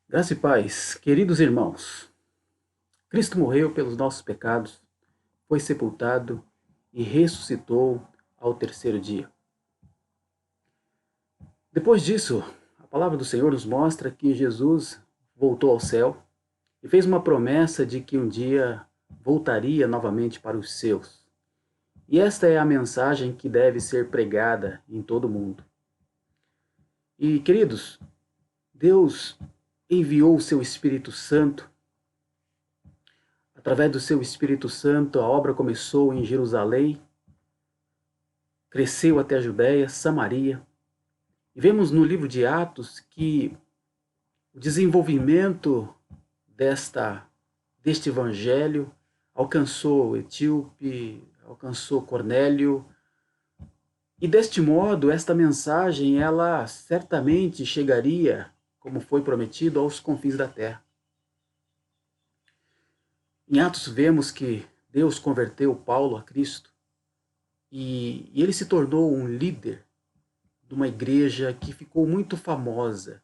Graça e paz, queridos irmãos. Cristo morreu pelos nossos pecados, foi sepultado e ressuscitou ao terceiro dia. Depois disso, a palavra do Senhor nos mostra que Jesus voltou ao céu e fez uma promessa de que um dia voltaria novamente para os seus. E esta é a mensagem que deve ser pregada em todo o mundo. E, queridos, Deus enviou o seu Espírito Santo. Através do seu Espírito Santo, a obra começou em Jerusalém, cresceu até a Judéia, Samaria. E vemos no livro de Atos que o desenvolvimento deste evangelho alcançou o etíope, alcançou Cornélio, e deste modo esta mensagem ela certamente chegaria, como foi prometido, aos confins da terra. Em Atos vemos que Deus converteu Paulo a Cristo e ele se tornou um líder de uma igreja que ficou muito famosa,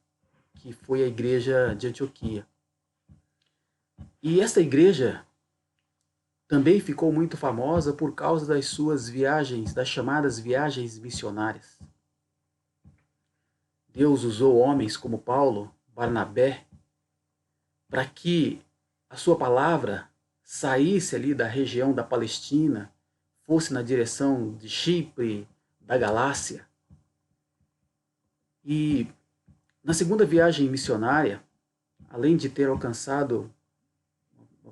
que foi a igreja de Antioquia. E esta igreja também ficou muito famosa por causa das suas viagens, das chamadas viagens missionárias. Deus usou homens como Paulo, Barnabé, para que a sua palavra saísse ali da região da Palestina, fosse na direção de Chipre, da Galácia. E na segunda viagem missionária, além de ter alcançado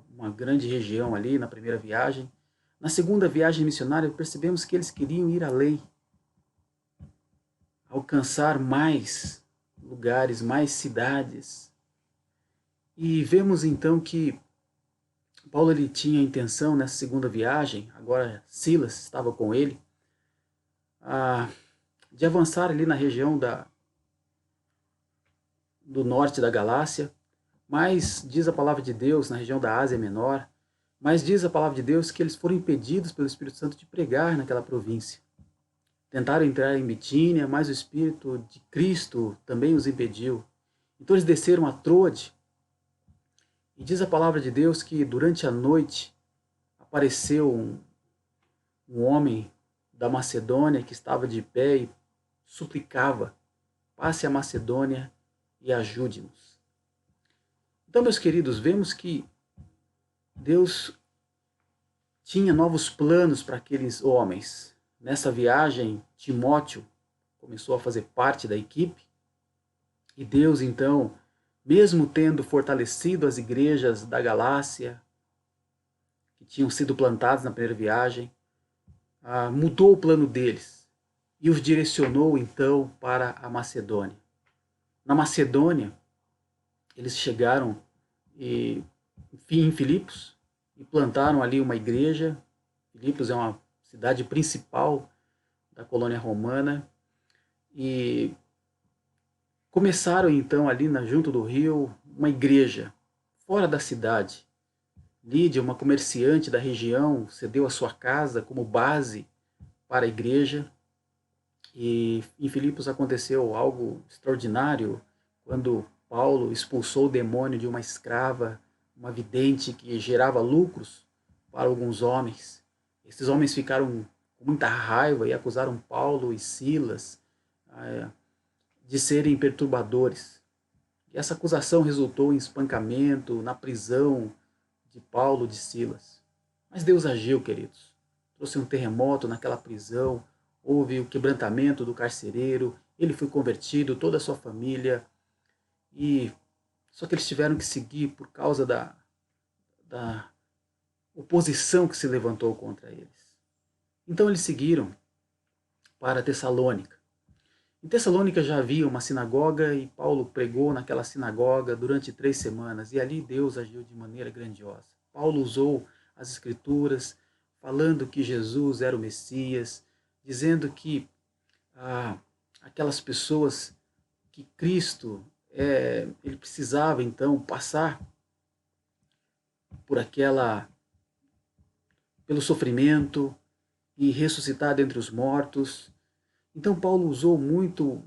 uma grande região ali na primeira viagem, na segunda viagem missionária percebemos que eles queriam ir além, alcançar mais lugares, mais cidades. E vemos então que Paulo ele tinha a intenção nessa segunda viagem, agora Silas estava com ele, de avançar ali na região do norte da Galácia, mas diz a palavra de Deus, na região da Ásia Menor, mas diz a palavra de Deus que eles foram impedidos pelo Espírito Santo de pregar naquela província. Tentaram entrar em Bitínia, mas o Espírito de Cristo também os impediu. Então eles desceram a Troade, e diz a palavra de Deus que durante a noite apareceu um homem da Macedônia que estava de pé e suplicava: passe a Macedônia e ajude-nos. Então, meus queridos, vemos que Deus tinha novos planos para aqueles homens. Nessa viagem, Timóteo começou a fazer parte da equipe, e Deus, então, mesmo tendo fortalecido as igrejas da Galácia, que tinham sido plantadas na primeira viagem, mudou o plano deles e os direcionou, então, para a Macedônia. Na Macedônia, eles chegaram em Filipos e plantaram ali uma igreja. Filipos é uma cidade principal da colônia romana, e começaram então ali junto do rio uma igreja fora da cidade. Lídia, uma comerciante da região, cedeu a sua casa como base para a igreja. E em Filipos aconteceu algo extraordinário quando Paulo expulsou o demônio de uma escrava, uma vidente que gerava lucros para alguns homens. Esses homens ficaram com muita raiva e acusaram Paulo e Silas de serem perturbadores. E essa acusação resultou em espancamento, na prisão de Paulo e de Silas. Mas Deus agiu, queridos. Trouxe um terremoto naquela prisão, houve o quebrantamento do carcereiro, ele foi convertido, toda a sua família, e só que eles tiveram que seguir por causa da oposição que se levantou contra eles. Então eles seguiram para Tessalônica. Em Tessalônica já havia uma sinagoga e Paulo pregou naquela sinagoga durante 3 semanas, e ali Deus agiu de maneira grandiosa. Paulo usou as escrituras, falando que Jesus era o Messias, dizendo que aquelas pessoas, que Cristo, ele precisava então passar por pelo sofrimento e ressuscitar dentre os mortos. Então Paulo usou muito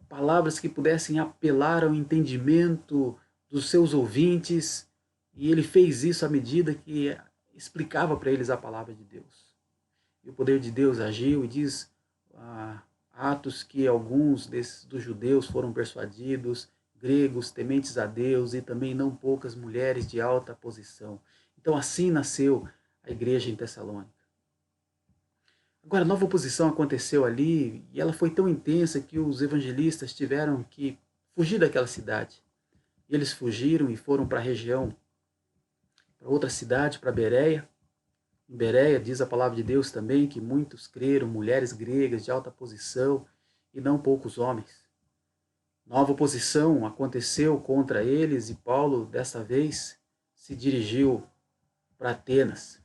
palavras que pudessem apelar ao entendimento dos seus ouvintes, e ele fez isso à medida que explicava para eles a palavra de Deus. E o poder de Deus agiu, e diz Atos que alguns dos judeus foram persuadidos, gregos tementes a Deus, e também não poucas mulheres de alta posição. Então assim nasceu a igreja em Tessalônica. Agora, a nova oposição aconteceu ali, e ela foi tão intensa que os evangelistas tiveram que fugir daquela cidade. E eles fugiram e foram para a região, para outra cidade, para Bereia. Em Bereia diz a palavra de Deus também que muitos creram, mulheres gregas de alta posição e não poucos homens. Nova oposição aconteceu contra eles, e Paulo, dessa vez, se dirigiu para Atenas.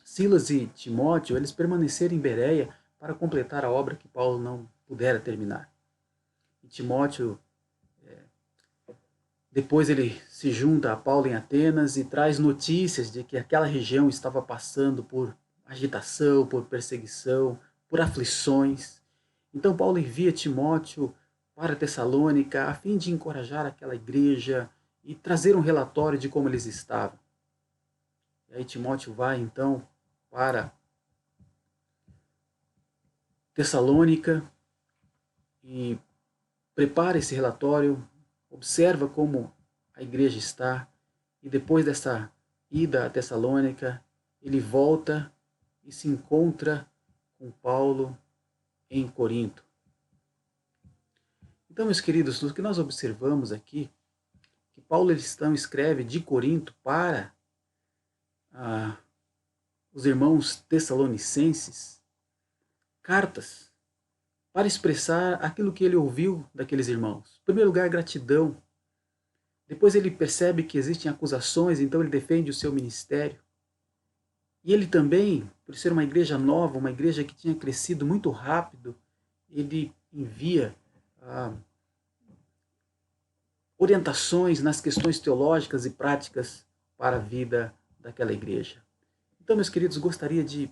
Silas e Timóteo, eles permaneceram em Bereia para completar a obra que Paulo não pudera terminar. E Timóteo, depois ele se junta a Paulo em Atenas e traz notícias de que aquela região estava passando por agitação, por perseguição, por aflições. Então Paulo envia Timóteo para Tessalônica a fim de encorajar aquela igreja e trazer um relatório de como eles estavam. E aí Timóteo vai então para Tessalônica e prepara esse relatório, observa como a igreja está, e depois dessa ida a Tessalônica, ele volta e se encontra com Paulo em Corinto. Então, meus queridos, o que nós observamos aqui, que Paulo então escreve de Corinto para os irmãos tessalonicenses cartas para expressar aquilo que ele ouviu daqueles irmãos. Em primeiro lugar, gratidão. Depois ele percebe que existem acusações, então ele defende o seu ministério. E ele também, por ser uma igreja nova, uma igreja que tinha crescido muito rápido, ele envia orientações nas questões teológicas e práticas para a vida daquela igreja. Então, meus queridos, gostaria de,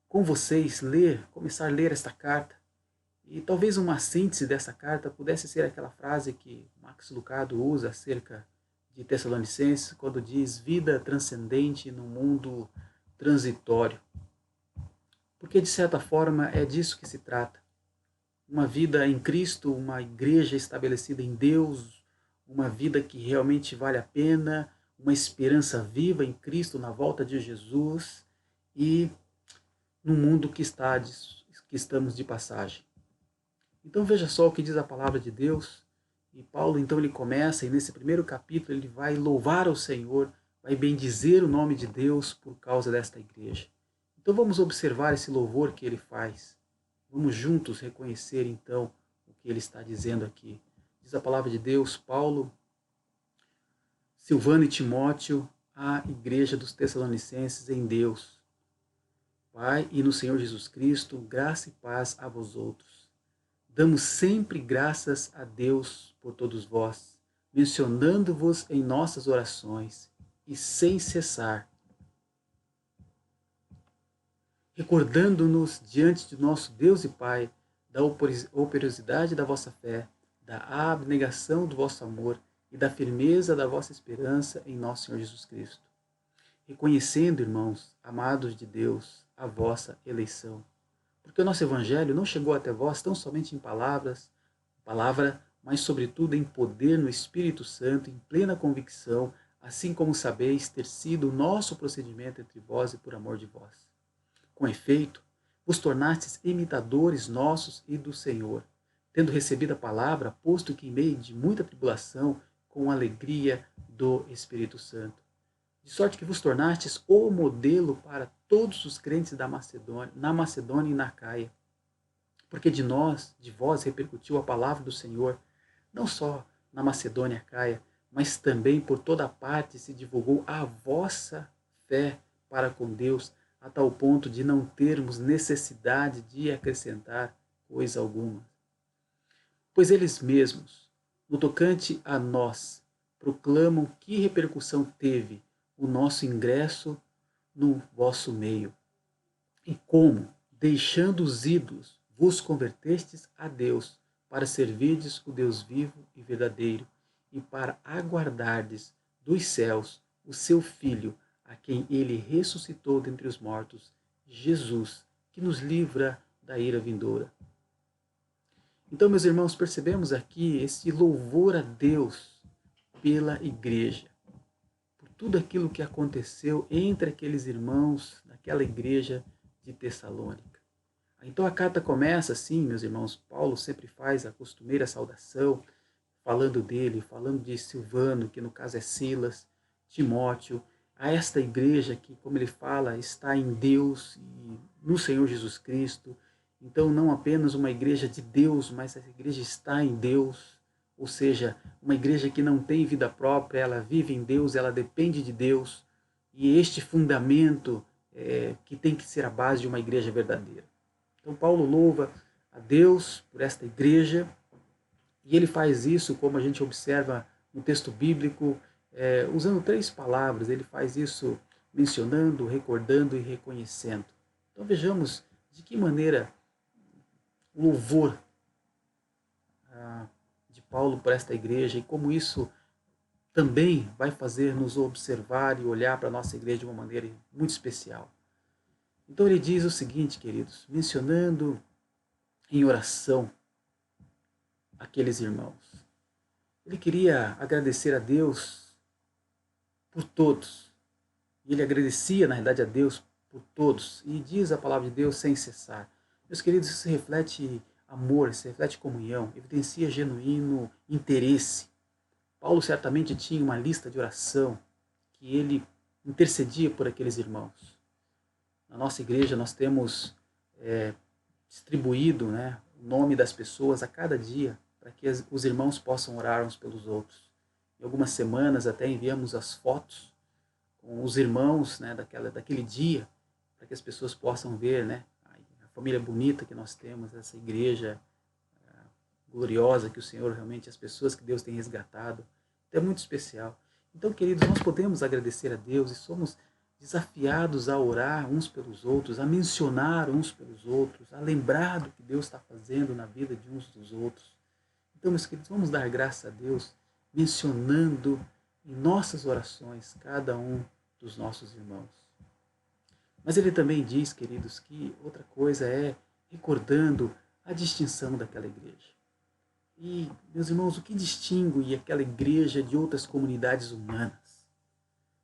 com vocês, começar a ler esta carta. E talvez uma síntese dessa carta pudesse ser aquela frase que Max Lucado usa acerca de Tessalonicenses, quando diz vida transcendente no mundo transitório. Porque, de certa forma, é disso que se trata. Uma vida em Cristo, uma igreja estabelecida em Deus, uma vida que realmente vale a pena, uma esperança viva em Cristo na volta de Jesus e no mundo que estamos de passagem. Então veja só o que diz a palavra de Deus. E Paulo então ele começa, e nesse primeiro capítulo ele vai louvar ao Senhor, vai bendizer o nome de Deus por causa desta igreja. Então vamos observar esse louvor que ele faz. Vamos juntos reconhecer então o que ele está dizendo aqui. Diz a palavra de Deus, Paulo, Silvano e Timóteo, à igreja dos Tessalonicenses em Deus. Pai, e no Senhor Jesus Cristo, graça e paz a vós outros. Damos sempre graças a Deus por todos vós, mencionando-vos em nossas orações, e sem cessar, recordando-nos diante de nosso Deus e Pai da operosidade da vossa fé, da abnegação do vosso amor e da firmeza da vossa esperança em nosso Senhor Jesus Cristo. Reconhecendo, irmãos, amados de Deus, a vossa eleição. Porque o nosso Evangelho não chegou até vós tão somente em palavra, mas sobretudo em poder no Espírito Santo, em plena convicção, assim como sabeis ter sido o nosso procedimento entre vós e por amor de vós. Com efeito, vos tornastes imitadores nossos e do Senhor, tendo recebido a palavra, posto que em meio de muita tribulação, com alegria do Espírito Santo. De sorte que vos tornastes o modelo para todos os crentes na Macedônia e na Acaia. Porque de vós repercutiu a palavra do Senhor, não só na Macedônia e Acaia, mas também por toda parte se divulgou a vossa fé para com Deus, a tal ponto de não termos necessidade de acrescentar coisa alguma. Pois eles mesmos, no tocante a nós, proclamam que repercussão teve o nosso ingresso no vosso meio, e como, deixando os ídolos, vos convertestes a Deus, para servirdes o Deus vivo e verdadeiro, e para aguardardes dos céus o seu Filho, a quem ele ressuscitou dentre os mortos, Jesus, que nos livra da ira vindoura. Então, meus irmãos, percebemos aqui esse louvor a Deus pela igreja, por tudo aquilo que aconteceu entre aqueles irmãos naquela igreja de Tessalônica. Então a carta começa assim, meus irmãos. Paulo sempre faz a costumeira saudação, falando dele, falando de Silvano, que no caso é Silas, Timóteo, a esta igreja que, como ele fala, está em Deus e no Senhor Jesus Cristo. Então não apenas uma igreja de Deus, mas essa igreja está em Deus, ou seja, uma igreja que não tem vida própria, ela vive em Deus, ela depende de Deus, e este fundamento que tem que ser a base de uma igreja verdadeira. Então Paulo louva a Deus por esta igreja, e ele faz isso, como a gente observa no texto bíblico, usando 3 palavras. Ele faz isso mencionando, recordando e reconhecendo. Então vejamos de que maneira o louvor de Paulo por esta igreja, e como isso também vai fazer nos observar e olhar para a nossa igreja de uma maneira muito especial. Então ele diz o seguinte, queridos, mencionando em oração aqueles irmãos. Ele queria agradecer a Deus por todos. E ele agradecia, na realidade, a Deus por todos. E diz a palavra de Deus sem cessar. Meus queridos, isso reflete amor, isso reflete comunhão, evidencia genuíno interesse. Paulo certamente tinha uma lista de oração que ele intercedia por aqueles irmãos. Na nossa igreja nós temos distribuído, o nome das pessoas a cada dia, para que os irmãos possam orar uns pelos outros. Em algumas semanas até enviamos as fotos com os irmãos, daquele dia, para que as pessoas possam ver, a família bonita que nós temos, essa igreja gloriosa que o Senhor realmente, as pessoas que Deus tem resgatado. Então é muito especial. Então, queridos, nós podemos agradecer a Deus e somos desafiados a orar uns pelos outros, a mencionar uns pelos outros, a lembrar do que Deus está fazendo na vida de uns dos outros. Então, meus queridos, vamos dar graça a Deus, mencionando em nossas orações cada um dos nossos irmãos. Mas ele também diz, queridos, que outra coisa é recordando a distinção daquela igreja. E, meus irmãos, o que distingue aquela igreja de outras comunidades humanas?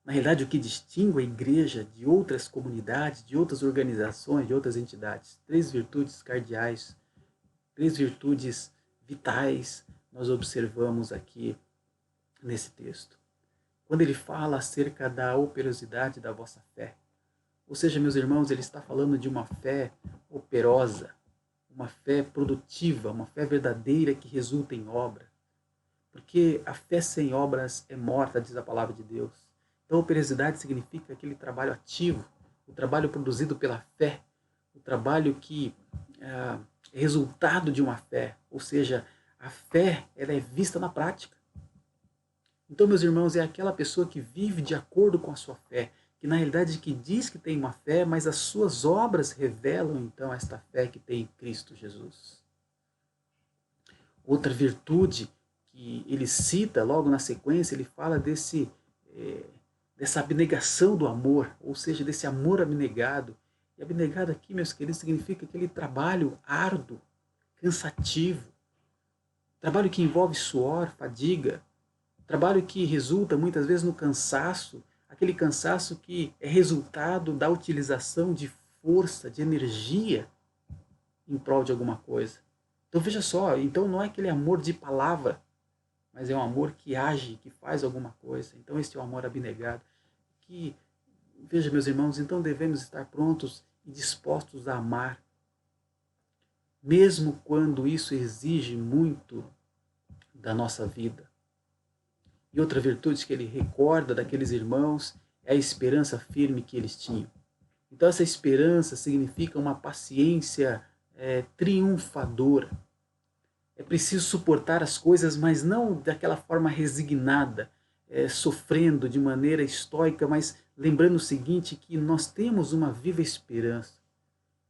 Na realidade, o que distingue a igreja de outras comunidades, de outras organizações, de outras entidades? 3 virtudes cardeais, 3 virtudes vitais nós observamos aqui nesse texto. Quando ele fala acerca da operosidade da vossa fé, ou seja, meus irmãos, ele está falando de uma fé operosa, uma fé produtiva, uma fé verdadeira que resulta em obra. Porque a fé sem obras é morta, diz a palavra de Deus. Então, operosidade significa aquele trabalho ativo, o trabalho produzido pela fé, o trabalho que é resultado de uma fé, ou seja, a fé ela é vista na prática. Então, meus irmãos, é aquela pessoa que vive de acordo com a sua fé, que na realidade que diz que tem uma fé, mas as suas obras revelam então esta fé que tem em Cristo Jesus. Outra virtude que ele cita logo na sequência, ele fala dessa abnegação do amor, ou seja, desse amor abnegado. E abnegado aqui, meus queridos, significa aquele trabalho árduo, cansativo, trabalho que envolve suor, fadiga, trabalho que resulta muitas vezes no cansaço, aquele cansaço que é resultado da utilização de força, de energia em prol de alguma coisa. Então veja só, então não é aquele amor de palavra, mas é um amor que age, que faz alguma coisa. Então este é o amor abnegado. Que, veja, meus irmãos, então devemos estar prontos e dispostos a amar, mesmo quando isso exige muito da nossa vida. E outra virtude que ele recorda daqueles irmãos é a esperança firme que eles tinham. Então essa esperança significa uma paciência triunfadora. É preciso suportar as coisas, mas não daquela forma resignada, sofrendo de maneira estoica, mas lembrando o seguinte, que nós temos uma viva esperança.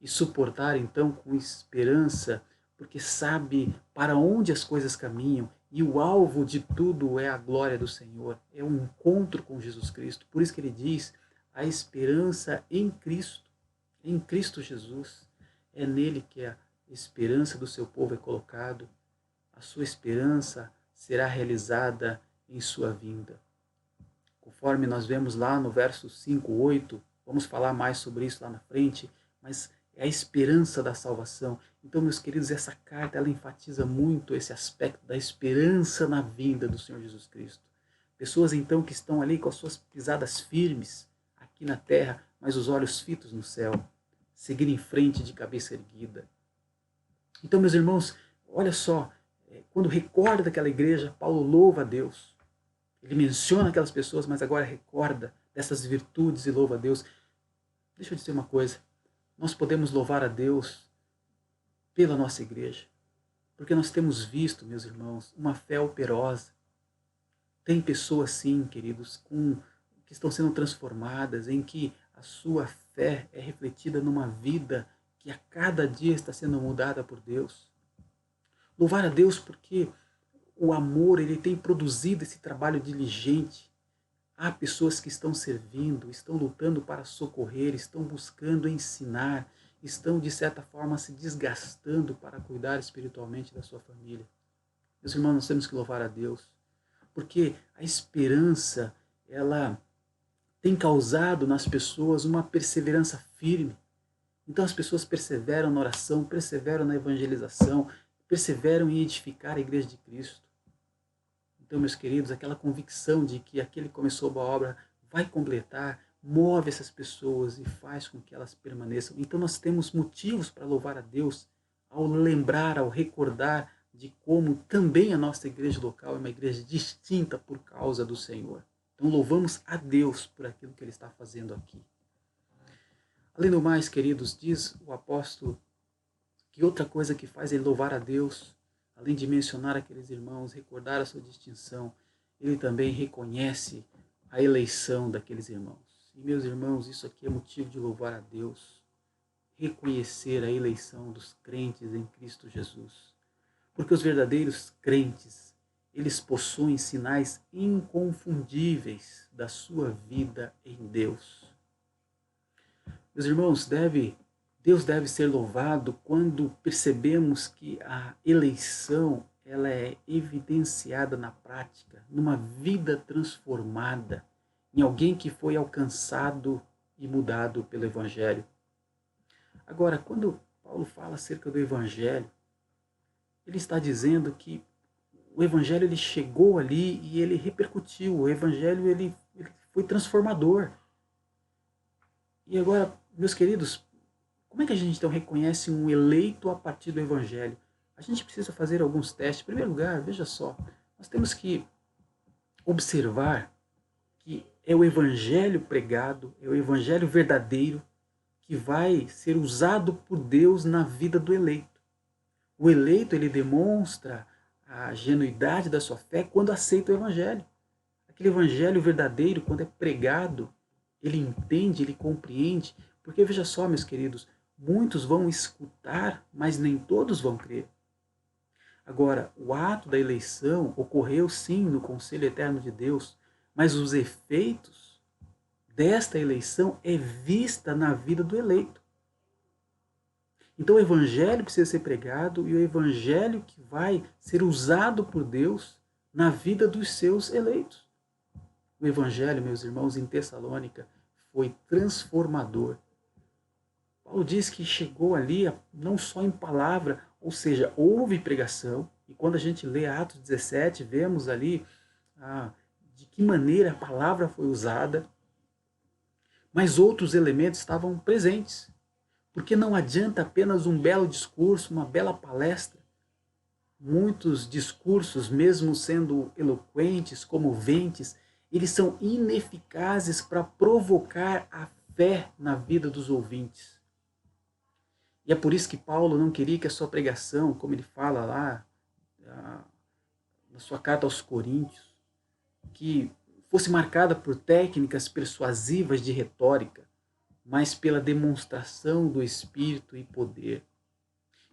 E suportar então com esperança, porque sabe para onde as coisas caminham, E o alvo de tudo é a glória do Senhor, é um encontro com Jesus Cristo. Por isso que ele diz, a esperança em Cristo Jesus. É nele que a esperança do seu povo é colocado. A sua esperança será realizada em sua vinda. Conforme nós vemos lá no verso 5, 8, vamos falar mais sobre isso lá na frente, mas é a esperança da salvação. Então, meus queridos, essa carta ela enfatiza muito esse aspecto da esperança na vinda do Senhor Jesus Cristo. Pessoas então que estão ali com as suas pisadas firmes aqui na terra, mas os olhos fitos no céu, seguir em frente de cabeça erguida. Então, meus irmãos, olha só, quando recorda daquela igreja, Paulo louva a Deus. Ele menciona aquelas pessoas, mas agora recorda dessas virtudes e louva a Deus. Deixa eu dizer uma coisa. Nós podemos louvar a Deus pela nossa igreja, porque nós temos visto, meus irmãos, uma fé operosa. Tem pessoas, sim, queridos, que estão sendo transformadas, em que a sua fé é refletida numa vida que a cada dia está sendo mudada por Deus. Louvar a Deus porque o amor ele tem produzido esse trabalho diligente. Há pessoas que estão servindo, estão lutando para socorrer, estão buscando ensinar, estão de certa forma se desgastando para cuidar espiritualmente da sua família. Meus irmãos, nós temos que louvar a Deus, porque a esperança, ela tem causado nas pessoas uma perseverança firme. Então as pessoas perseveram na oração, perseveram na evangelização, perseveram em edificar a igreja de Cristo. Então, meus queridos, aquela convicção de que aquele que começou a boa obra vai completar, move essas pessoas e faz com que elas permaneçam. Então nós temos motivos para louvar a Deus ao lembrar, ao recordar de como também a nossa igreja local é uma igreja distinta por causa do Senhor. Então louvamos a Deus por aquilo que Ele está fazendo aqui. Além do mais, queridos, diz o apóstolo que outra coisa que faz ele louvar a Deus, além de mencionar aqueles irmãos, recordar a sua distinção, ele também reconhece a eleição daqueles irmãos. E, meus irmãos, isso aqui é motivo de louvar a Deus, reconhecer a eleição dos crentes em Cristo Jesus. Porque os verdadeiros crentes, eles possuem sinais inconfundíveis da sua vida em Deus. Meus irmãos, Deus deve ser louvado quando percebemos que a eleição ela é evidenciada na prática, numa vida transformada, em alguém que foi alcançado e mudado pelo Evangelho. Agora, quando Paulo fala acerca do Evangelho, ele está dizendo que o Evangelho ele chegou ali e ele repercutiu, o Evangelho ele foi transformador. E agora, meus queridos, como é que a gente então reconhece um eleito a partir do Evangelho? A gente precisa fazer alguns testes. Em primeiro lugar, veja só, nós temos que observar que é o Evangelho pregado, é o Evangelho verdadeiro que vai ser usado por Deus na vida do eleito. O eleito ele demonstra a genuidade da sua fé quando aceita o Evangelho. Aquele Evangelho verdadeiro, quando é pregado, ele entende, ele compreende, porque veja só, meus queridos, muitos vão escutar, mas nem todos vão crer. Agora, o ato da eleição ocorreu sim no conselho eterno de Deus, mas os efeitos desta eleição é vista na vida do eleito. Então o Evangelho precisa ser pregado e o Evangelho que vai ser usado por Deus na vida dos seus eleitos. O Evangelho, meus irmãos, em Tessalônica foi transformador. Paulo diz que chegou ali não só em palavra, ou seja, houve pregação, e quando a gente lê Atos 17, vemos ali de que maneira a palavra foi usada, mas outros elementos estavam presentes. Porque não adianta apenas um belo discurso, uma bela palestra. Muitos discursos, mesmo sendo eloquentes, comoventes, eles são ineficazes para provocar a fé na vida dos ouvintes. E é por isso que Paulo não queria que a sua pregação, como ele fala lá na sua carta aos Coríntios, que fosse marcada por técnicas persuasivas de retórica, mas pela demonstração do Espírito e poder.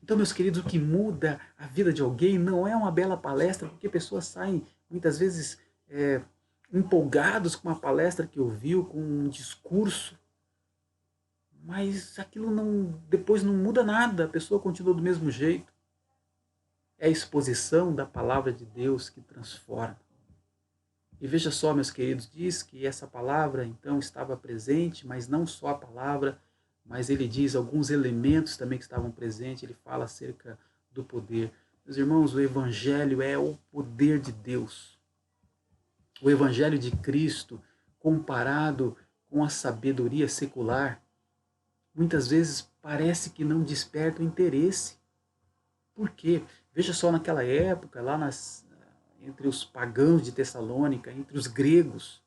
Então, meus queridos, o que muda a vida de alguém não é uma bela palestra, porque pessoas saem muitas vezes empolgados com uma palestra que ouviu, com um discurso, mas aquilo depois não muda nada, a pessoa continua do mesmo jeito. É a exposição da palavra de Deus que transforma. E veja só, meus queridos, diz que essa palavra então estava presente, mas não só a palavra, mas ele diz alguns elementos também que estavam presentes, ele fala acerca do poder. Meus irmãos, o Evangelho é o poder de Deus. O Evangelho de Cristo, comparado com a sabedoria secular, muitas vezes parece que não desperta o interesse. Por quê? Veja só, naquela época, lá entre os pagãos de Tessalônica, entre os gregos,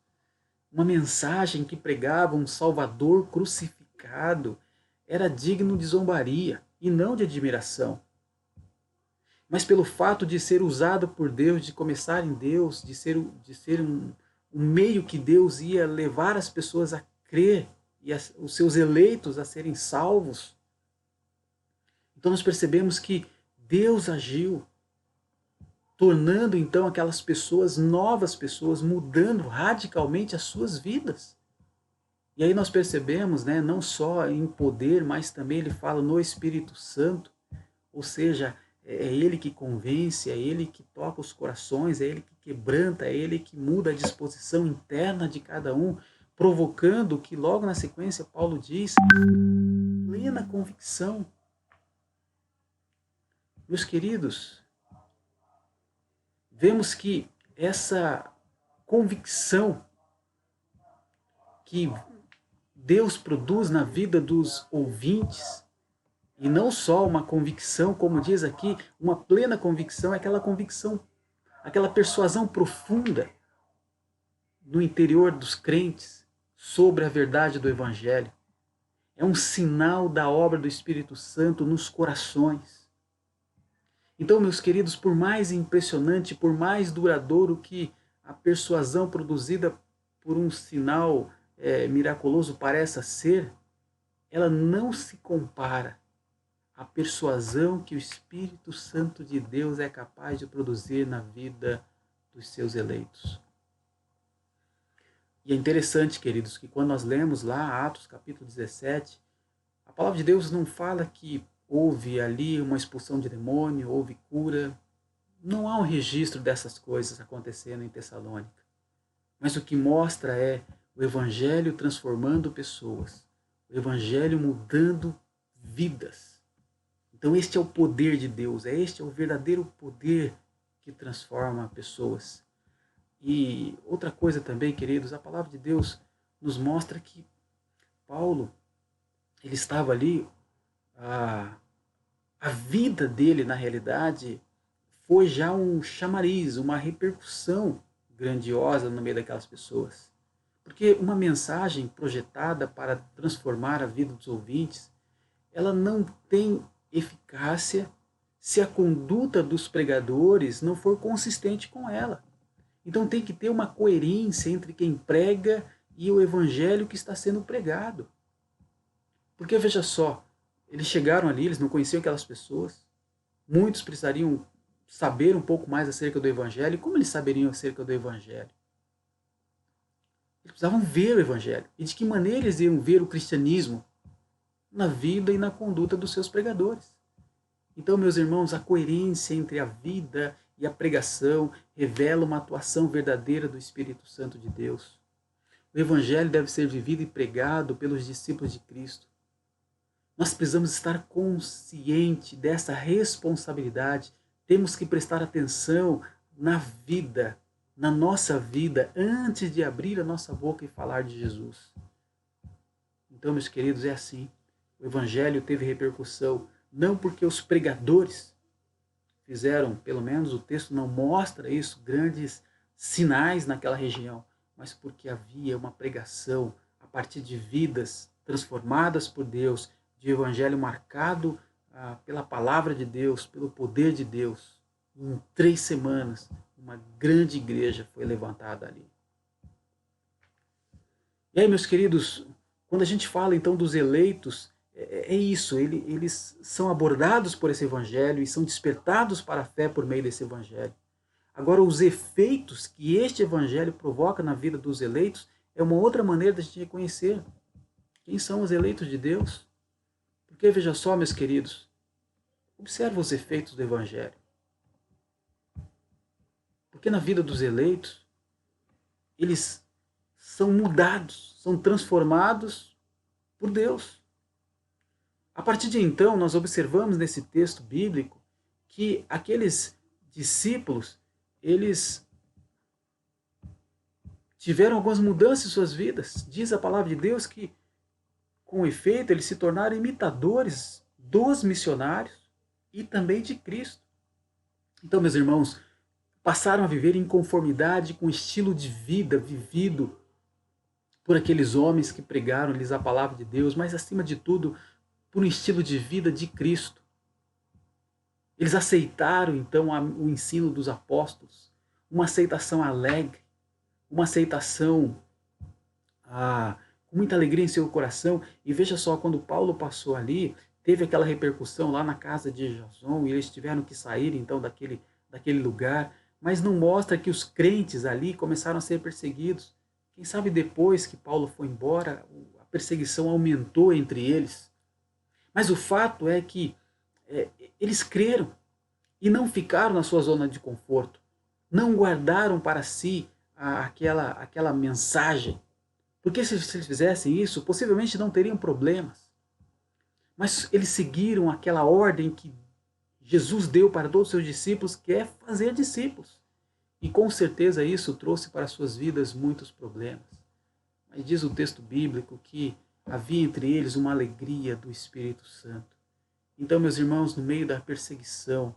uma mensagem que pregava um Salvador crucificado era digno de zombaria e não de admiração. Mas pelo fato de ser usado por Deus, de começar em Deus, de ser um meio que Deus ia levar as pessoas a crer e os seus eleitos a serem salvos, então nós percebemos que Deus agiu, tornando então aquelas pessoas novas pessoas, mudando radicalmente as suas vidas. E aí nós percebemos, né, não só em poder, mas também ele fala no Espírito Santo, ou seja, é ele que convence, é ele que toca os corações, é ele que quebranta, é ele que muda a disposição interna de cada um, provocando que logo na sequência Paulo diz, plena convicção. Meus queridos, vemos que essa convicção que Deus produz na vida dos ouvintes, e não só uma convicção, como diz aqui, uma plena convicção, é aquela convicção, aquela persuasão profunda no interior dos crentes sobre a verdade do Evangelho. É um sinal da obra do Espírito Santo nos corações. Então, meus queridos, por mais impressionante, por mais duradouro que a persuasão produzida por um sinal miraculoso pareça ser, ela não se compara à persuasão que o Espírito Santo de Deus é capaz de produzir na vida dos seus eleitos. E é interessante, queridos, que quando nós lemos lá Atos capítulo 17, a palavra de Deus não fala que houve ali uma expulsão de demônio, houve cura. Não há um registro dessas coisas acontecendo em Tessalônica. Mas o que mostra é o Evangelho transformando pessoas, o Evangelho mudando vidas. Então este é o poder de Deus, este é o verdadeiro poder que transforma pessoas. E outra coisa também, queridos, a palavra de Deus nos mostra que Paulo, ele estava ali, a vida dele, na realidade, foi já um chamariz, uma repercussão grandiosa no meio daquelas pessoas. Porque uma mensagem projetada para transformar a vida dos ouvintes, ela não tem eficácia se a conduta dos pregadores não for consistente com ela. Então tem que ter uma coerência entre quem prega e o evangelho que está sendo pregado. Porque veja só, eles chegaram ali, eles não conheciam aquelas pessoas, muitos precisariam saber um pouco mais acerca do evangelho. E como eles saberiam acerca do evangelho? Eles precisavam ver o evangelho. E de que maneira eles iam ver o cristianismo? Na vida e na conduta dos seus pregadores. Então, meus irmãos, a coerência entre a vida e a pregação revela uma atuação verdadeira do Espírito Santo de Deus. O evangelho deve ser vivido e pregado pelos discípulos de Cristo. Nós precisamos estar conscientes dessa responsabilidade. Temos que prestar atenção na vida, na nossa vida, antes de abrir a nossa boca e falar de Jesus. Então, meus queridos, é assim. O evangelho teve repercussão, não porque os pregadores fizeram, pelo menos o texto não mostra isso, grandes sinais naquela região, mas porque havia uma pregação a partir de vidas transformadas por Deus, de evangelho marcado pela palavra de Deus, pelo poder de Deus. Em 3 semanas, uma grande igreja foi levantada ali. E aí, meus queridos, quando a gente fala então dos eleitos, é isso, eles são abordados por esse evangelho e são despertados para a fé por meio desse evangelho. Agora, os efeitos que este evangelho provoca na vida dos eleitos é uma outra maneira de a gente reconhecer quem são os eleitos de Deus. Porque, veja só, meus queridos, observa os efeitos do evangelho. Porque na vida dos eleitos, eles são mudados, são transformados por Deus. A partir de então, nós observamos nesse texto bíblico que aqueles discípulos, eles tiveram algumas mudanças em suas vidas. Diz a palavra de Deus que, com efeito, eles se tornaram imitadores dos missionários e também de Cristo. Então, meus irmãos, passaram a viver em conformidade com o estilo de vida vivido por aqueles homens que pregaram-lhes a palavra de Deus, mas, acima de tudo, por um estilo de vida de Cristo. Eles aceitaram, então, o ensino dos apóstolos, uma aceitação alegre, uma aceitação com muita alegria em seu coração. E veja só, quando Paulo passou ali, teve aquela repercussão lá na casa de Jason, e eles tiveram que sair, então, daquele lugar, mas não mostra que os crentes ali começaram a ser perseguidos. Quem sabe depois que Paulo foi embora, a perseguição aumentou entre eles. Mas o fato é que eles creram e não ficaram na sua zona de conforto. Não guardaram para si aquela mensagem. Porque se eles fizessem isso, possivelmente não teriam problemas. Mas eles seguiram aquela ordem que Jesus deu para todos os seus discípulos, que é fazer discípulos. E com certeza isso trouxe para suas vidas muitos problemas. Mas diz o texto bíblico que havia entre eles uma alegria do Espírito Santo. Então, meus irmãos, no meio da perseguição,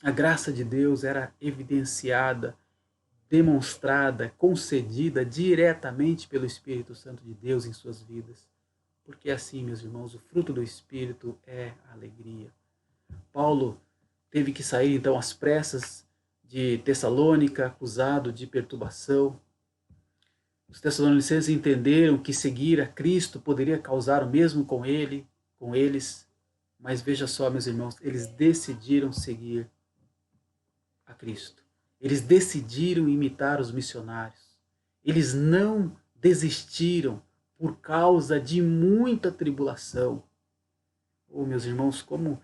a graça de Deus era evidenciada, demonstrada, concedida diretamente pelo Espírito Santo de Deus em suas vidas. Porque assim, meus irmãos, o fruto do Espírito é a alegria. Paulo teve que sair então às pressas de Tessalônica, acusado de perturbação. Os tessalonicenses entenderam que seguir a Cristo poderia causar o mesmo com eles, mas veja só, meus irmãos, eles decidiram seguir a Cristo. Eles decidiram imitar os missionários. Eles não desistiram por causa de muita tribulação. Oh, meus irmãos, como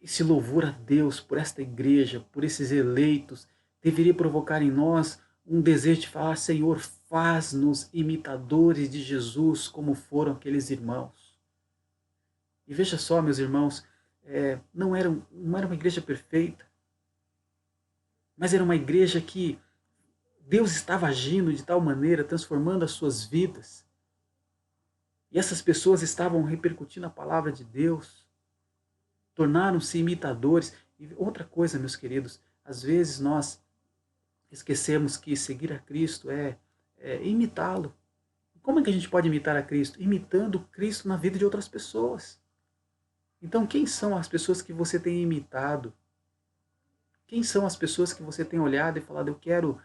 esse louvor a Deus por esta igreja, por esses eleitos, deveria provocar em nós um desejo de falar: Senhor, faz-nos imitadores de Jesus, como foram aqueles irmãos. E veja só, meus irmãos, não era uma igreja perfeita, mas era uma igreja que Deus estava agindo de tal maneira, transformando as suas vidas. E essas pessoas estavam repercutindo a palavra de Deus, tornaram-se imitadores. E outra coisa, meus queridos, às vezes nós esquecemos que seguir a Cristo é imitá-lo. Como é que a gente pode imitar a Cristo? Imitando Cristo na vida de outras pessoas. Então, quem são as pessoas que você tem imitado? Quem são as pessoas que você tem olhado e falado: eu quero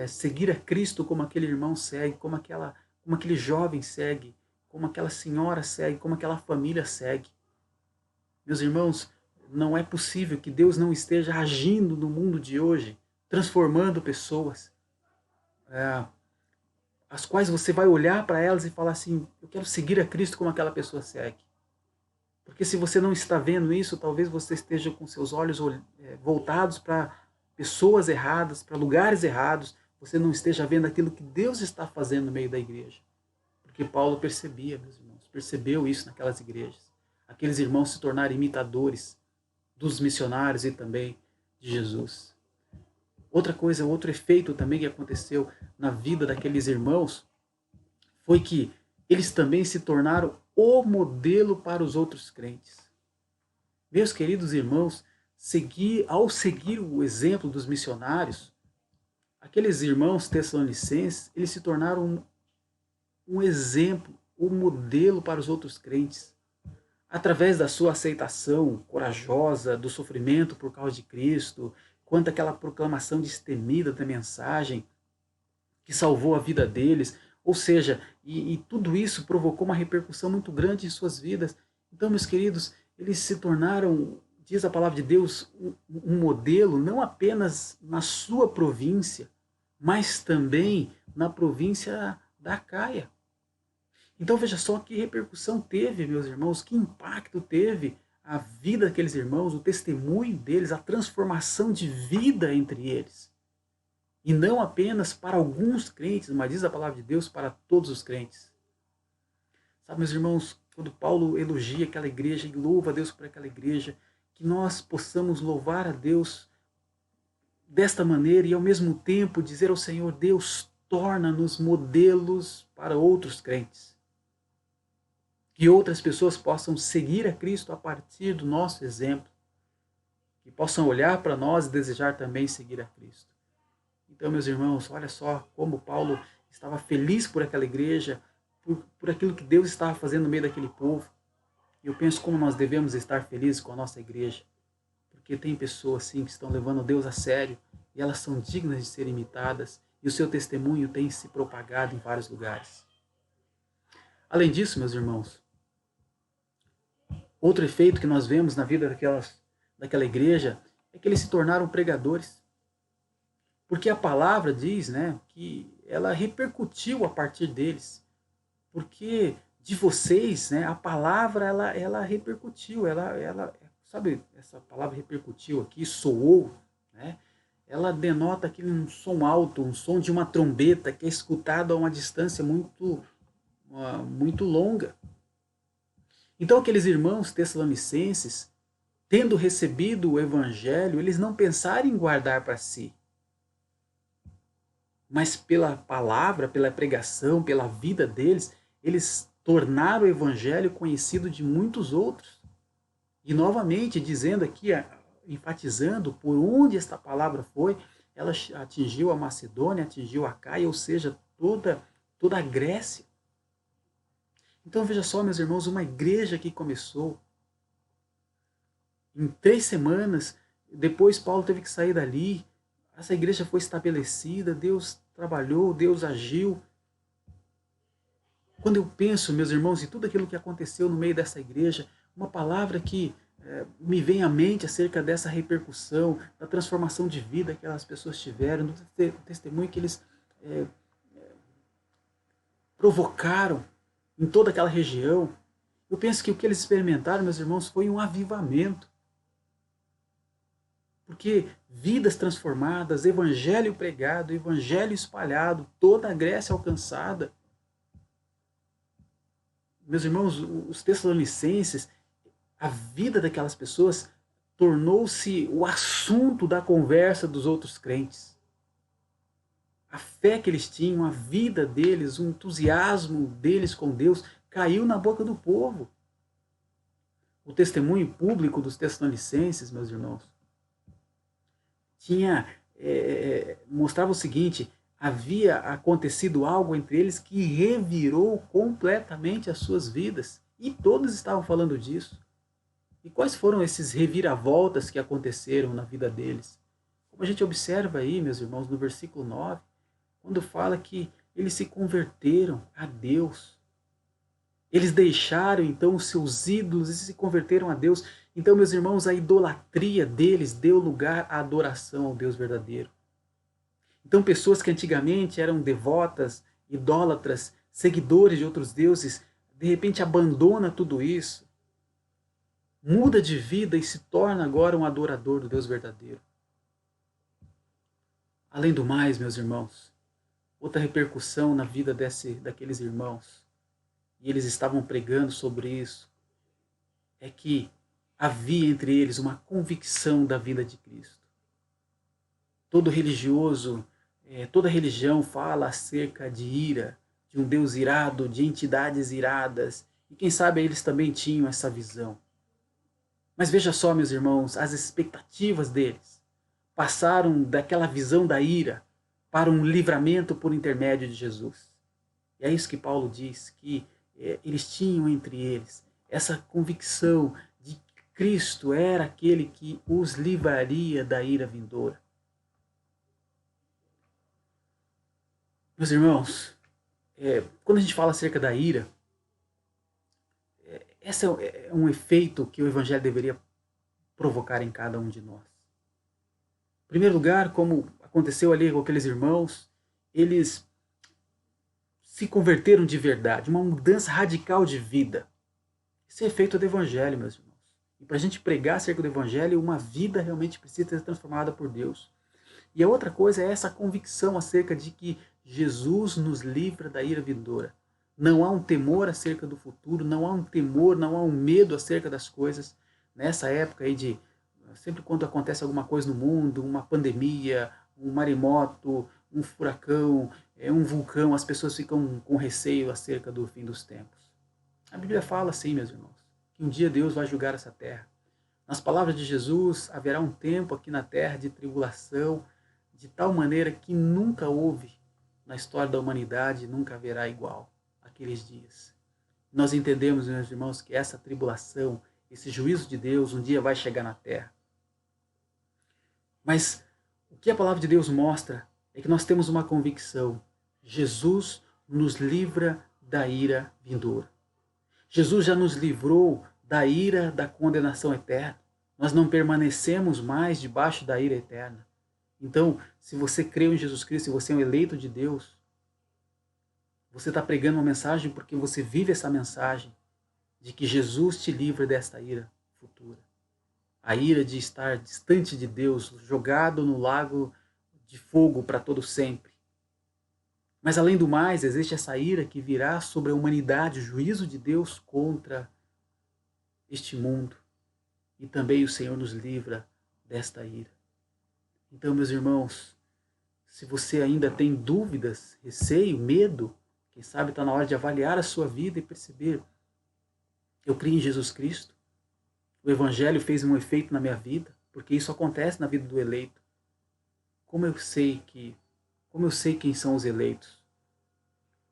seguir a Cristo como aquele irmão segue, como aquele jovem segue, como aquela senhora segue, como aquela família segue? Meus irmãos, não é possível que Deus não esteja agindo no mundo de hoje, transformando pessoas, as quais você vai olhar para elas e falar assim: eu quero seguir a Cristo como aquela pessoa segue. Porque se você não está vendo isso, talvez você esteja com seus olhos voltados para pessoas erradas, para lugares errados, você não esteja vendo aquilo que Deus está fazendo no meio da igreja. Porque Paulo percebia, meus irmãos, percebeu isso naquelas igrejas. Aqueles irmãos se tornaram imitadores dos missionários e também de Jesus. Outra coisa, outro efeito também que aconteceu na vida daqueles irmãos foi que eles também se tornaram o modelo para os outros crentes. Meus queridos irmãos, ao seguir o exemplo dos missionários, aqueles irmãos tessalonicenses, eles se tornaram um exemplo, um modelo para os outros crentes. Através da sua aceitação corajosa do sofrimento por causa de Cristo, quanto àquela proclamação destemida da mensagem que salvou a vida deles, Ou seja, e tudo isso provocou uma repercussão muito grande em suas vidas. Então, meus queridos, eles se tornaram, diz a palavra de Deus, um modelo não apenas na sua província, mas também na província da Acaia. Então veja só que repercussão teve, meus irmãos, que impacto teve a vida daqueles irmãos, o testemunho deles, a transformação de vida entre eles. E não apenas para alguns crentes, mas diz a palavra de Deus para todos os crentes. Sabe, meus irmãos, quando Paulo elogia aquela igreja e louva a Deus por aquela igreja, que nós possamos louvar a Deus desta maneira e ao mesmo tempo dizer ao Senhor, Deus, torna-nos modelos para outros crentes. Que outras pessoas possam seguir a Cristo a partir do nosso exemplo. Que possam olhar para nós e desejar também seguir a Cristo. Então, meus irmãos, olha só como Paulo estava feliz por aquela igreja, por aquilo que Deus estava fazendo no meio daquele povo. E eu penso como nós devemos estar felizes com a nossa igreja. Porque tem pessoas assim que estão levando Deus a sério e elas são dignas de ser imitadas e o seu testemunho tem se propagado em vários lugares. Além disso, meus irmãos, outro efeito que nós vemos na vida daquela igreja é que eles se tornaram pregadores. Porque a palavra diz, né, que ela repercutiu a partir deles. Porque de vocês, né, a palavra ela repercutiu, sabe, essa palavra repercutiu aqui, soou, né? Ela denota aquele um som alto, um som de uma trombeta que é escutado a uma distância muito longa. Então aqueles irmãos tessalonicenses, tendo recebido o evangelho, eles não pensaram em guardar para si. Mas pela palavra, pela pregação, pela vida deles, eles tornaram o evangelho conhecido de muitos outros. E novamente, dizendo aqui, enfatizando por onde esta palavra foi, ela atingiu a Macedônia, atingiu a Caia, ou seja, toda a Grécia. Então veja só, meus irmãos, uma igreja que começou em 3 semanas, depois Paulo teve que sair dali, essa igreja foi estabelecida, Deus trabalhou, Deus agiu. Quando eu penso, meus irmãos, em tudo aquilo que aconteceu no meio dessa igreja, uma palavra que me vem à mente acerca dessa repercussão, da transformação de vida que aquelas pessoas tiveram, do testemunho que eles provocaram em toda aquela região. Eu penso que o que eles experimentaram, meus irmãos, foi um avivamento. Porque vidas transformadas, evangelho pregado, evangelho espalhado, toda a Grécia alcançada. Meus irmãos, os tessalonicenses, a vida daquelas pessoas tornou-se o assunto da conversa dos outros crentes. A fé que eles tinham, a vida deles, o entusiasmo deles com Deus caiu na boca do povo. O testemunho público dos tessalonicenses, meus irmãos, mostrava o seguinte: havia acontecido algo entre eles que revirou completamente as suas vidas. E todos estavam falando disso. E quais foram esses reviravoltas que aconteceram na vida deles? Como a gente observa aí, meus irmãos, no versículo 9, quando fala que eles se converteram a Deus. Eles deixaram então os seus ídolos e se converteram a Deus. Então, meus irmãos, a idolatria deles deu lugar à adoração ao Deus verdadeiro. Então, pessoas que antigamente eram devotas, idólatras, seguidores de outros deuses, de repente abandona tudo isso, muda de vida e se torna agora um adorador do Deus verdadeiro. Além do mais, meus irmãos, outra repercussão na vida daqueles irmãos, e eles estavam pregando sobre isso, é que havia entre eles uma convicção da vida de Cristo. Todo religioso, toda religião fala acerca de ira, de um Deus irado, de entidades iradas, e quem sabe eles também tinham essa visão. Mas veja só, meus irmãos, as expectativas deles passaram daquela visão da ira para um livramento por intermédio de Jesus. E é isso que Paulo diz, que eles tinham entre eles essa convicção de que Cristo era aquele que os livraria da ira vindoura. Meus irmãos, quando a gente fala acerca da ira, esse é um efeito que o Evangelho deveria provocar em cada um de nós. Em primeiro lugar, como aconteceu ali com aqueles irmãos, eles se converteram de verdade, uma mudança radical de vida. Esse é o efeito do Evangelho, meus irmãos. E para a gente pregar acerca do Evangelho, uma vida realmente precisa ser transformada por Deus. E a outra coisa é essa convicção acerca de que Jesus nos livra da ira vindoura. Não há um temor acerca do futuro, não há um temor, não há um medo acerca das coisas. Nessa época aí de, sempre quando acontece alguma coisa no mundo, uma pandemia, um maremoto, um furacão, um vulcão, as pessoas ficam com receio acerca do fim dos tempos. A Bíblia fala assim, meus irmãos, que um dia Deus vai julgar essa terra. Nas palavras de Jesus, haverá um tempo aqui na terra de tribulação, de tal maneira que nunca houve na história da humanidade, nunca haverá igual aqueles dias. Nós entendemos, meus irmãos, que essa tribulação, esse juízo de Deus, um dia vai chegar na terra. Mas o que a palavra de Deus mostra é que nós temos uma convicção. Jesus nos livra da ira vindoura. Jesus já nos livrou da ira da condenação eterna. Nós não permanecemos mais debaixo da ira eterna. Então, se você crê em Jesus Cristo e você é um eleito de Deus, você está pregando uma mensagem porque você vive essa mensagem de que Jesus te livra desta ira futura. A ira de estar distante de Deus, jogado no lago de fogo para todo sempre. Mas além do mais, existe essa ira que virá sobre a humanidade, o juízo de Deus contra este mundo. E também o Senhor nos livra desta ira. Então, meus irmãos, se você ainda tem dúvidas, receio, medo, quem sabe está na hora de avaliar a sua vida e perceber: eu creio em Jesus Cristo, o Evangelho fez um efeito na minha vida, porque isso acontece na vida do eleito. Como eu sei quem são os eleitos?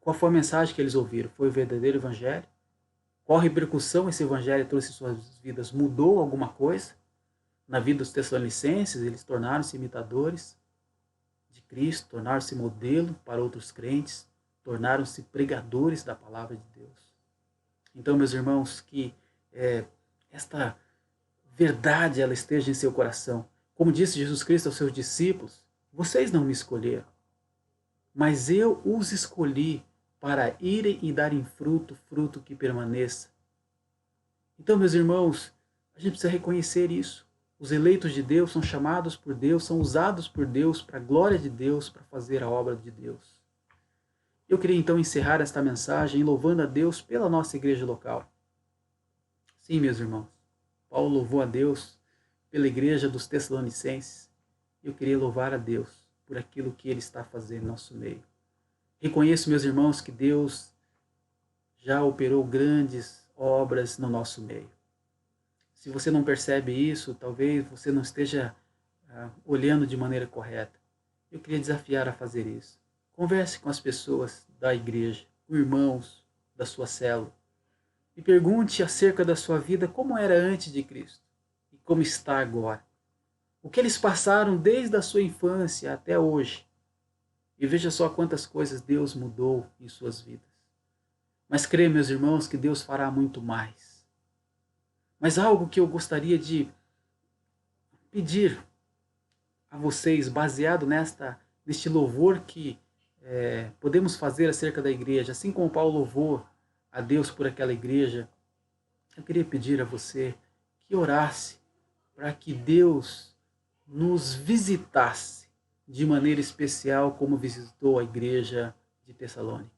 Qual foi a mensagem que eles ouviram? Foi o verdadeiro Evangelho? Qual repercussão esse Evangelho trouxe em suas vidas? Mudou alguma coisa? Na vida dos Tessalonicenses, eles tornaram-se imitadores de Cristo, tornaram-se modelo para outros crentes, tornaram-se pregadores da palavra de Deus. Então, meus irmãos, que esta verdade ela esteja em seu coração. Como disse Jesus Cristo aos seus discípulos: vocês não me escolheram, mas eu os escolhi para irem e darem fruto, fruto que permaneça. Então, meus irmãos, a gente precisa reconhecer isso. Os eleitos de Deus são chamados por Deus, são usados por Deus, para a glória de Deus, para fazer a obra de Deus. Eu queria então encerrar esta mensagem louvando a Deus pela nossa igreja local. Sim, meus irmãos, Paulo louvou a Deus pela igreja dos Tessalonicenses. Eu queria louvar a Deus por aquilo que Ele está fazendo em nosso meio. Reconheço, meus irmãos, que Deus já operou grandes obras no nosso meio. Se você não percebe isso, talvez você não esteja olhando de maneira correta. Eu queria desafiar a fazer isso. Converse com as pessoas da igreja, com irmãos da sua célula. E pergunte acerca da sua vida como era antes de Cristo e como está agora. O que eles passaram desde a sua infância até hoje. E veja só quantas coisas Deus mudou em suas vidas. Mas creia, meus irmãos, que Deus fará muito mais. Mas algo que eu gostaria de pedir a vocês, baseado neste louvor que podemos fazer acerca da igreja, assim como Paulo louvou a Deus por aquela igreja, eu queria pedir a você que orasse para que Deus nos visitasse de maneira especial como visitou a igreja de Tessalônica.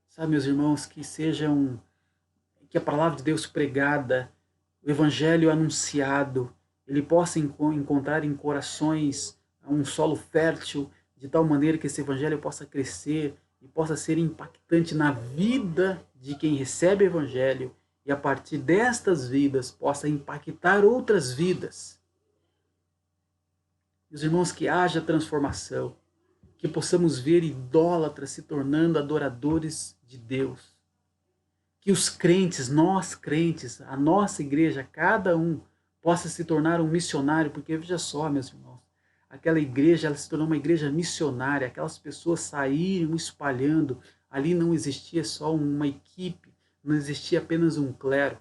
Sabe, meus irmãos, que a palavra de Deus pregada, o evangelho anunciado, ele possa encontrar em corações um solo fértil, de tal maneira que esse evangelho possa crescer e possa ser impactante na vida de quem recebe o evangelho e a partir destas vidas possa impactar outras vidas. Meus irmãos, que haja transformação, que possamos ver idólatras se tornando adoradores de Deus. Que os crentes, nós crentes, a nossa igreja, cada um, possa se tornar um missionário, porque veja só, meus irmãos, aquela igreja ela se tornou uma igreja missionária, aquelas pessoas saíram espalhando Ali não existia só uma equipe, não existia apenas um clero,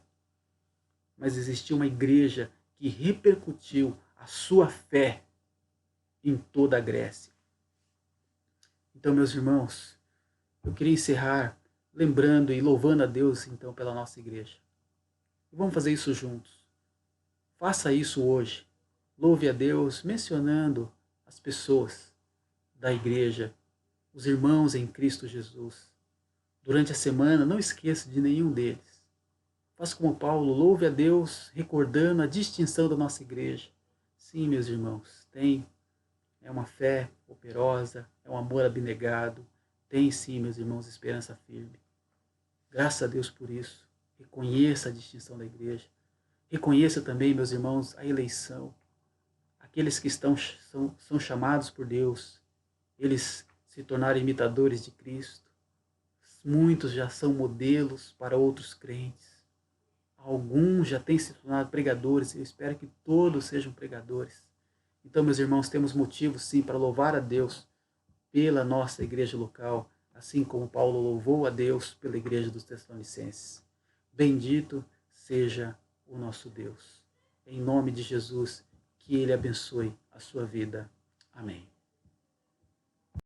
mas existia uma igreja que repercutiu a sua fé em toda a Grécia. Então, meus irmãos, eu queria encerrar lembrando e louvando a Deus, então, pela nossa igreja. E vamos fazer isso juntos. Faça isso hoje. Louve a Deus mencionando as pessoas da igreja, os irmãos em Cristo Jesus. Durante a semana, não esqueça de nenhum deles. Faça como Paulo, louve a Deus recordando a distinção da nossa igreja. Sim, meus irmãos, tem. É uma fé operosa, é um amor abnegado. Tem sim, meus irmãos, esperança firme. Graças a Deus por isso. Reconheça a distinção da igreja. Reconheça também, meus irmãos, a eleição. Aqueles que são chamados por Deus, eles se tornaram imitadores de Cristo. Muitos já são modelos para outros crentes. Alguns já têm se tornado pregadores. Eu espero que todos sejam pregadores. Então, meus irmãos, temos motivos sim para louvar a Deus pela nossa igreja local, assim como Paulo louvou a Deus pela igreja dos Tessalonicenses. Bendito seja o nosso Deus. Em nome de Jesus, que Ele abençoe a sua vida. Amém.